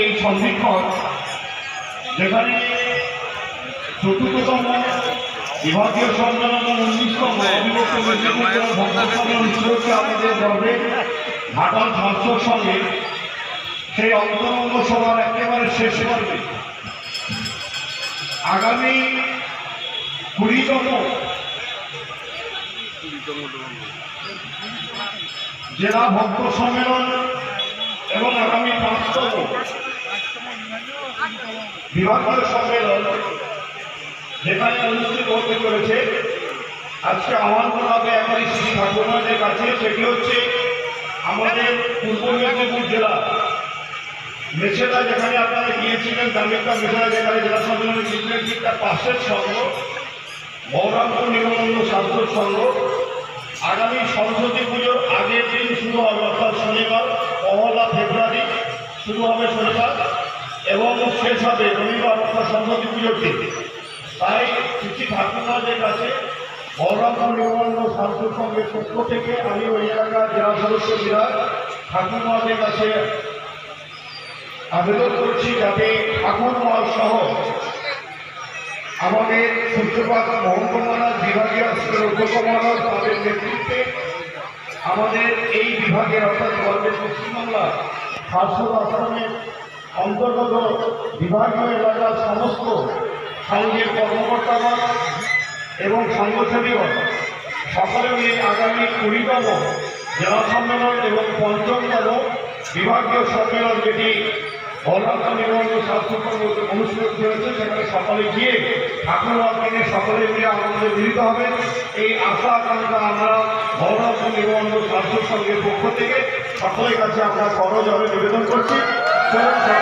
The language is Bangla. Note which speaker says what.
Speaker 1: এই সন্ধিক্ষণ যেখানে চতুর্থতম বিভাগীয় সম্মেলন ও 19তম অবিভক্ত মেদিনীপুর আমাদের গর্বে ঘাটাল সংসদ সঙ্গে সেই অন্তরঙ্গ সভার একেবারে শেষ পর্বে আগামী 20তম জেলা ভক্ত সম্মেলন এবং আগামী 5তম বিভাগীয় সম্মেলন যেখানে অনুষ্ঠিত হতে চলেছে। আজকে আহ্বান করা হবে একেবারে শ্রী ঠাকুরমাদের কাছে, সেটি হচ্ছে আমাদের পূর্ব মেদিনীপুর জেলা মেছেদা, যেখানে আপনারা গিয়েছিলেন দামিকা মেছেদা, যেখানে জেলা সম্মেলনে গিয়েছিলেন, ঠিক তার পাশের সংঘ বহরমপুর নিগমানন্দ সাংসদ সংঘ আগামী সরস্বতী পুজোর আগের দিন শুরু হবে, অর্থাৎ শনিবার 1 ফেব্রুয়ারি শুরু হবে শনিবার এবং শেষ হবে রবিবার, অর্থাৎ সরস্বতী পুজোর দিন। তাই শ্রী ঠাকুরমাদের কাছে বহরমপুর নিগমানন্দ সাংসদ সংঘের পক্ষ থেকে আমি ওই এলাকার জেলা সদস্য বিরাট ঠাকুরমাদের কাছে আবেদন করছি যাতে ঠাকুরমা সহ আমাদের সূর্যপাত মহকুমার বিভাগীয় অধ্যক্ষ মহারাজ তাদের নেতৃত্বে আমাদের এই বিভাগের অর্থাৎ গর্বের পশ্চিমবাংলা শাসক আশ্রমের অন্তর্গত বিভাগীয় এলাকার সমস্ত সংঘের কর্মকর্তাগণ এবং সংগঠনীয় সকলে মিলে আগামী 20তম জেলা সম্মেলন এবং 5ম বিভাগীয় সম্মেলন যেটি বহরমপুর নিগমানন্দ সাংসদ সংঘ অনুষ্ঠিত হয়েছে, সেখানে সকলে গিয়ে ঠাকুরমাকে সকলে মিলে আমাদের মিলিত হবে। এই আশা আকাঙ্ক্ষা আমরা বহরমপুর নিগমানন্দ সাংসদ সংঘের পক্ষ থেকে সকলের কাছে আমরা করজোড়ে নিবেদন করছি। সকলে